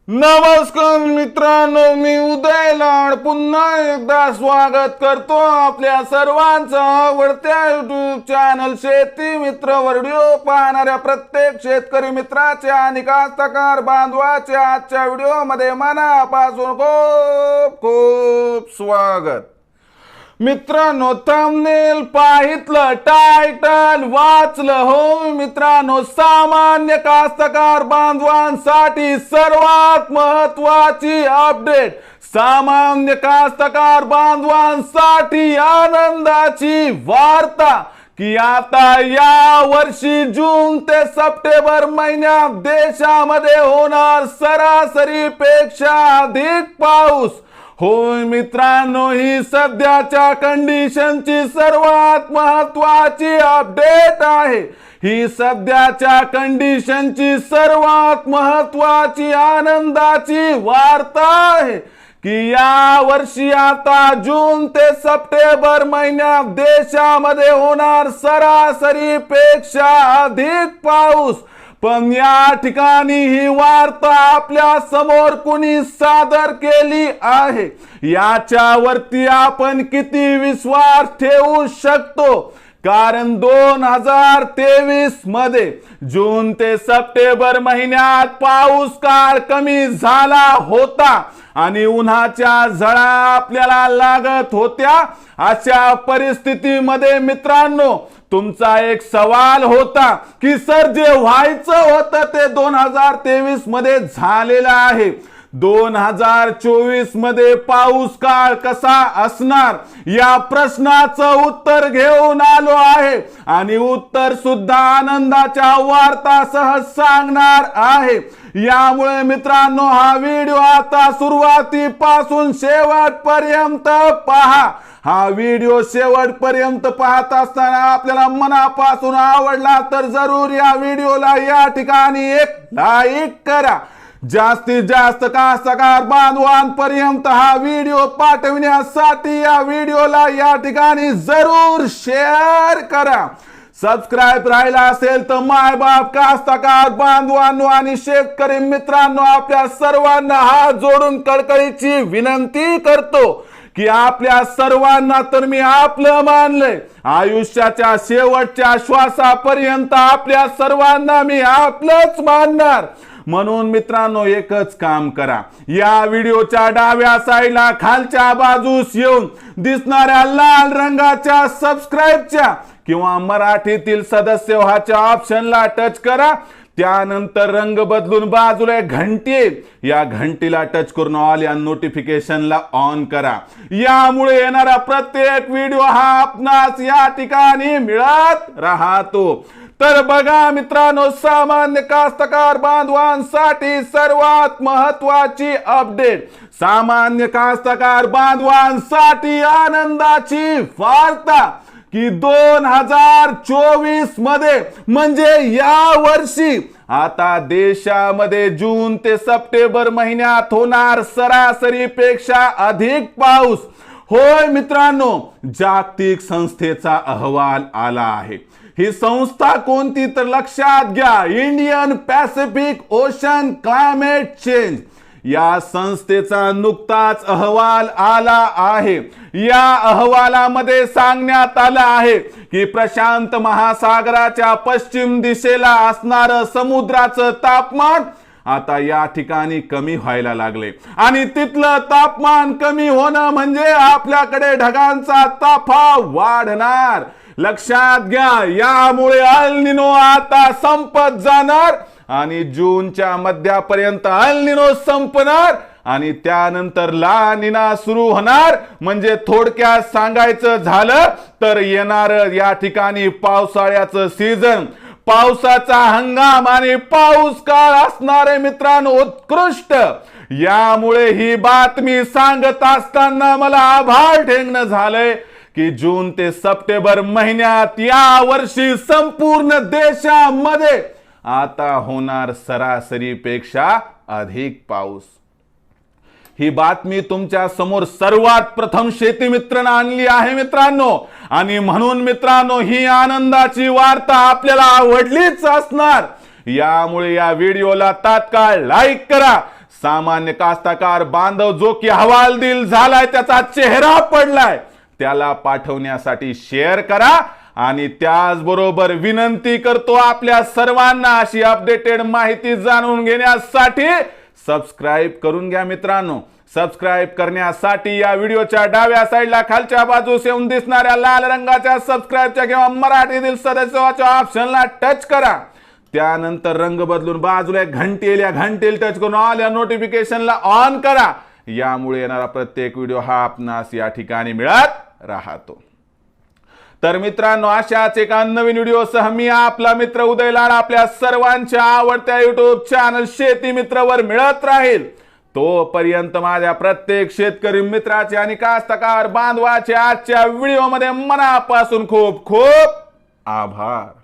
नमस्कार मित्रांनो, मी उदय लाड पुन्हा एकदा स्वागत करतो आपल्या सर्वांचं आवडत्या युट्यूब चॅनल शेती मित्र व्हिडिओ पाहणाऱ्या प्रत्येक शेतकरी मित्राचे आणि कास्तकार बांधवाचे आजच्या व्हिडिओमध्ये मनापासून खूप खूप स्वागत। मित्रांनो, थंबनेल पाहितलं, टायटल वाचलं हो मित्रांनो, सामान्य कास्तकार बांधवांसाठी सर्वात महत्त्वाची अपडेट, सामान्य कास्तकार बांधवांसाठी आनंदाची वार्ता की आता या वर्षी जून ते सप्टेंबर महिन्यात देशामध्ये होणार सरासरीपेक्षा अधिक पाऊस। होय मित्रांनो, ही सध्याच्या कंडिशनची सर्वात महत्त्वाची अपडेट आहे। ही सध्याच्या कंडिशनची सर्वात महत्त्वाची आनंदाची वार्ता आहे की या वर्षी आता जून ते सप्टेंबर महिन्यात देशामध्ये होणार सरासरीपेक्षा अधिक पाऊस। पण या ठिकाणी ही वार्ता आपल्या समोर कुणी सादर केली आहे, याच्यावरती आपण किती विश्वास ठेवू शकतो? कारण 2023 मध्ये जून ते सप्टेंबर महिन्यात पाऊस काळ कमी झाला होता आणि उन्हाच्या झळा आपल्याला लागत होत्या। अशा परिस्थितीमध्ये मित्रांनो, तुमचा एक सवाल होता की सर, जे व्हायचं होतं ते 2023 मध्ये झालेलं आहे, 2024 मध्ये पाऊस काळ कसा असणार या प्रश्नाचं उत्तर घेऊन आलो आहे आणि उत्तर सुद्धा आनंदाच्या वार्तासह सांगणार आहे। यामुळे मित्रांनो, हा व्हिडिओ आता सुरुवातीपासून शेवटपर्यंत पहा। हा व्हिडिओ शेवटपर्यंत पाहत असताना आपल्याला मनापासून आवडला तर जरूर या व्हिडिओला या ठिकाणी एक लाईक करा। जास्तीत जास्त कास्तकार बांधवांपर्यंत हा व्हिडिओ पाठविण्यासाठी या व्हिडिओला या ठिकाणी जरूर शेअर करा। सबस्क्राइब राहिला असेल तर माय बाप कास्तकार बांधवांनो आणि शेतकरी मित्रांनो, आपल्या सर्वांना हात जोडून कळकळीची विनंती करतो की आपल्या सर्वांना तर मी आपलं मानलंय, आयुष्याच्या शेवटच्या श्वासापर्यंत आपल्या सर्वांना मी आपलंच मानणार। म्हणून मित्रांनो, एकच काम करा, या व्हिडिओच्या डाव्या साईडला खालच्या बाजूस येऊन दिसणाऱ्या लाल रंगाच्या सबस्क्राइबच्या किंवा मराठीतील सदस्य व्हाच्या ऑप्शनला टच करा। त्यानंतर रंग बदलून बाजूला घंटी, या घंटीला टच करून ऑल या नोटिफिकेशनला ऑन करा। यामुळे येणारा प्रत्येक व्हिडिओ हा आपणास या ठिकाणी मिळत राहतो। तर बघा मित्रांनो, सामान्य कास्तकार बांधवांसाठी सर्वात महत्त्वाची अपडेट, सामान्य कास्तकार बांधवांसाठी आनंदाची वार्ता की 2024 मध्ये म्हणजे या वर्षी आता देशामध्ये जून ते सप्टेंबर महिन्यात होणार सरासरीपेक्षा अधिक पाऊस। होय मित्रांनो, जागतिक संस्थेचा अहवाल आला आहे। ही संस्था कोणती तर लक्षात घ्या, Indian Pacific ocean climate change या संस्थेचा नुकताच अहवाल आला आहे। या अहवालामध्ये सांगण्यात आलं आहे की प्रशांत महासागराच्या पश्चिम दिशेला असणारं समुद्राचं तापमान आता या ठिकाणी कमी व्हायला लागले आणि तिथलं तापमान कमी होणं म्हणजे आपल्याकडे ढगांचा ताफा वाढणार। लक्षात घ्या, यामुळे अल निनो आता संपत जाणार आणि जूनच्या मध्यापर्यंत अल निनो संपणार आणि त्यानंतर ला निना सुरू होणार। म्हणजे थोडक्यात सांगायचं झालं तर येणार या ठिकाणी पावसाळ्याचं सीझन, पावसाचा हंगाम आणि पाऊस काळ असणारे मित्रांनो उत्कृष्ट। यामुळे ही बातमी सांगत असताना मला आभार ठेवणं झालंय की जून ते सप्टेंबर महिन्यात या वर्षी संपूर्ण देशामध्ये आता होणार सरासरीपेक्षा अधिक पाऊस। ही बातमी तुमच्या समोर सर्वात प्रथम शेती मित्रांना आणली आहे मित्रांनो, आणि म्हणून मित्रांनो, ही आनंदाची वार्ता आपल्याला आवडलीच असणार। यामुळे या व्हिडिओला तात्काळ लाईक करा, सामान्य कास्तकार बांधव जो की हवालदिल झालाय, त्याचा चेहरा पडलाय, त्याला पाठवण्यासाठी शेअर करा आणि त्याचबरोबर विनंती करतो आपल्या सर्वांना अशी अपडेटेड माहिती जाणून घेण्यासाठी सबस्क्राइब करून घ्या मित्रांनो। सबस्क्राइब करण्यासाठी या व्हिडिओच्या डाव्या साईडला खालच्या बाजूस येऊन दिसणाऱ्या लाल रंगाच्या सबस्क्राइबच्या किंवा मराठीतील सदस्याच्या ऑप्शनला टच करा। त्यानंतर रंग बदलून बाजूला एक घंटी येईल, या घंटीला टच करून ऑल या नोटिफिकेशनला ऑन करा। यामुळे येणारा प्रत्येक व्हिडिओ हा आपणास या ठिकाणी मिळत राहतो। तर मित्रांनो, अशाच एका नवीन व्हिडिओ सह मी आपला मित्र उदय लाड आपल्या सर्वांच्या आवडत्या YouTube चॅनल शेती मित्रवर मिळत राहील। तोपर्यंत माझ्या प्रत्येक शेतकरी मित्राचे आणि कास्तकार बांधवाचे आजच्या व्हिडिओमध्ये मनापासून खूप खूप आभार।